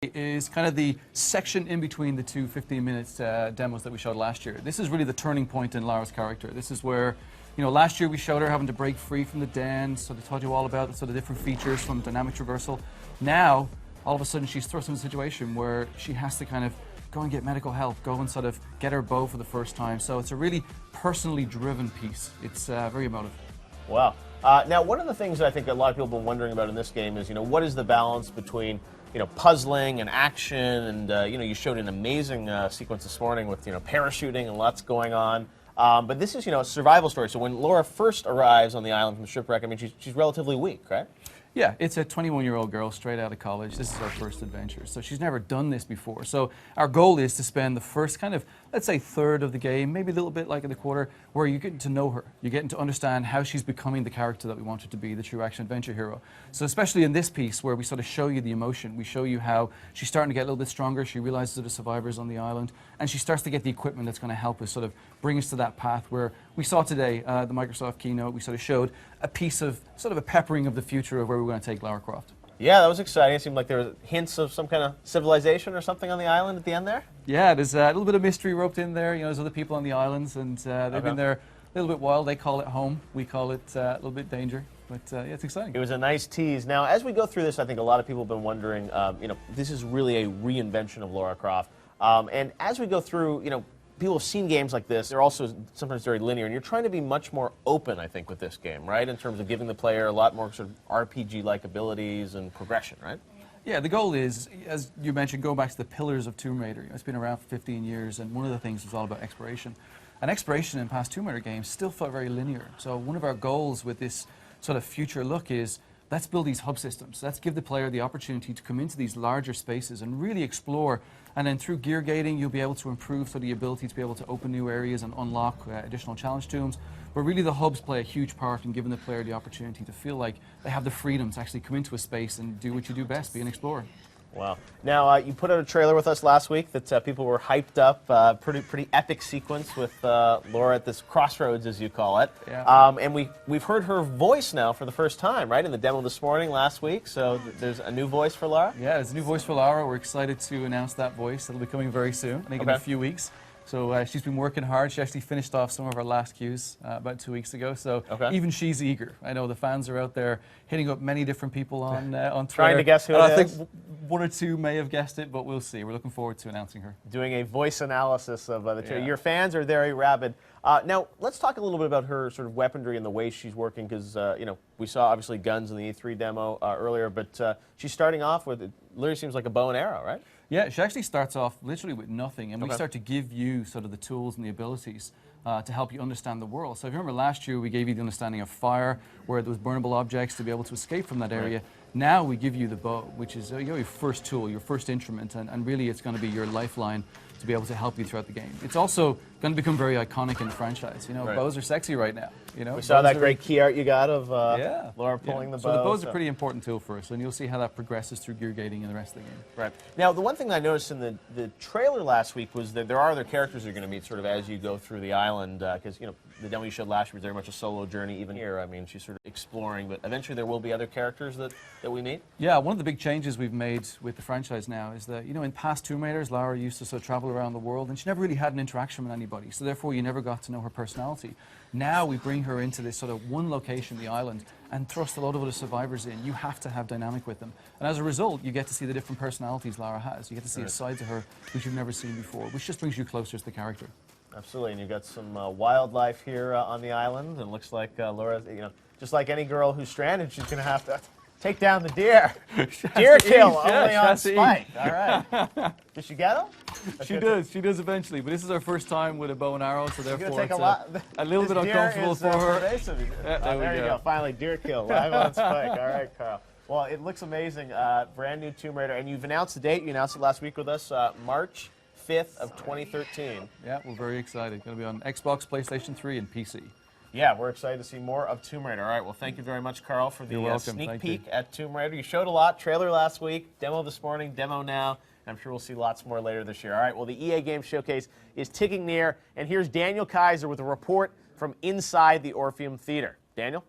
today is kind of the section in between the two 15-minute demos that we showed last year. This is really the turning point in Lara's character. This is where, you know, last year we showed her having to break free from the den, so they told you all about the sort of different features from dynamic traversal. Now, all of a sudden, she's thrust in a situation where she has to kind of go and get medical help, go and sort of get her bow for the first time. So it's a really personally driven piece. It's very emotive. Wow. Now, one of the things I think a lot of people have been wondering about in this game is, you know, what is the balance between, you know, puzzling and action, and, you know, you showed an amazing sequence this morning with, you know, parachuting and lots going on. But this is, you know, a survival story. So when Lara first arrives on the island from the shipwreck, I mean, she's relatively weak, right? Yeah, it's a 21-year-old girl straight out of college. This is her first adventure. So she's never done this before. So our goal is to spend the first kind of, let's say, third of the game, maybe a little bit like in the quarter, where you're getting to know her. You're getting to understand how she's becoming the character that we want her to be, the true action-adventure hero. So especially in this piece where we sort of show you the emotion, we show you how she's starting to get a little bit stronger, she realizes there are survivors on the island, and she starts to get the equipment that's going to help us sort of bring us to that path where we saw today, the Microsoft keynote, we sort of showed a piece of, sort of a peppering of the future of where we're going to take Lara Croft. Yeah, that was exciting. It seemed like there were hints of some kind of civilization or something on the island at the end there. Yeah, there's a little bit of mystery roped in there. You know, there's other people on the islands, and they've been there a little bit wild. They call it home. We call it a little bit danger. But yeah, it's exciting. It was a nice tease. Now, as we go through this, I think a lot of people have been wondering, you know, this is really a reinvention of Lara Croft. And as we go through, you know, people have seen games like this. They're also sometimes very linear, and you're trying to be much more open, I think, with this game, right? In terms of giving the player a lot more sort of RPG-like abilities and progression, right? Yeah, the goal is, as you mentioned, going back to the pillars of Tomb Raider. It's been around for 15 years, and one of the things is all about exploration. And exploration in past Tomb Raider games still felt very linear. So one of our goals with this sort of future look is, let's build these hub systems. Let's give the player the opportunity to come into these larger spaces and really explore. And then through gear gating, you'll be able to improve the ability to be able to open new areas and unlock additional challenge tombs. But really the hubs play a huge part in giving the player the opportunity to feel like they have the freedom to actually come into a space and do what you do best, be an explorer. Wow. Now, you put out a trailer with us last week that people were hyped up. Pretty epic sequence with Lara at this crossroads, as you call it. Yeah. And we've heard her voice now for the first time, right, in the demo this morning, last week. So there's a new voice for Lara? Yeah, there's a new voice for Lara. We're excited to announce that voice. It'll be coming very soon, I think in a few weeks. So she's been working hard. She actually finished off some of our last cues about 2 weeks ago. So even she's eager. I know the fans are out there hitting up many different people on Twitter. Trying to guess who it is. I think one or two may have guessed it, but we'll see. We're looking forward to announcing her. Doing a voice analysis of the trailer. Your fans are very rabid. Now, let's talk a little bit about her sort of weaponry and the way she's working, because, you know, we saw obviously guns in the E3 demo earlier, but she's starting off with, it literally seems like a bow and arrow, right? Yeah, she actually starts off literally with nothing, and we start to give you sort of the tools and the abilities to help you understand the world. So if you remember last year, we gave you the understanding of fire, where there was burnable objects to be able to escape from that area. Now we give you the bow, which is your first tool, your first instrument, and really it's going to be your lifeline to be able to help you throughout the game. It's also going to become very iconic in the franchise. You know, bows are sexy right now. You know, we saw that great key art you got of Lara pulling the bow. So the bow's a pretty important tool for us, and you'll see how that progresses through gear gating and the rest of the game. Right. Now, the one thing I noticed in the trailer last week was that there are other characters you're going to meet sort of as you go through the island, because, you know, the demo you showed last year was very much a solo journey. Even here, I mean, she's sort of exploring, but eventually there will be other characters that we meet? Yeah, one of the big changes we've made with the franchise now is that, you know, in past Tomb Raiders, Lara used to sort of travel around the world, and she never really had an interaction with anybody, so therefore you never got to know her personality. Now we bring her into this sort of one location, the island, and thrust a lot of other survivors in. You have to have dynamic with them. And as a result, you get to see the different personalities Lara has. You get to see a side to her which you've never seen before, which just brings you closer to the character. Absolutely, and you've got some wildlife here on the island, and it looks like Laura, you know, just like any girl who's stranded, she's going to have to take down the deer. Deer kill, only on Spike. All right. Does she get him? She does eventually, but this is her first time with a bow and arrow, so therefore it's a little bit uncomfortable for her. There you go, finally, deer kill, live on Spike. All right, Carl. Well, it looks amazing, brand new Tomb Raider, and you've announced the date. You announced it last week with us, March 5th of 2013. Yeah, we're very excited. Going to be on Xbox, PlayStation 3, and PC. Yeah, we're excited to see more of Tomb Raider. All right, well, thank you very much, Carl, for the sneak peek at Tomb Raider. You showed a lot. Trailer last week, demo this morning, demo now, and I'm sure we'll see lots more later this year. All right, well, the EA Games Showcase is ticking near, and here's Daniel Kaiser with a report from inside the Orpheum Theater. Daniel?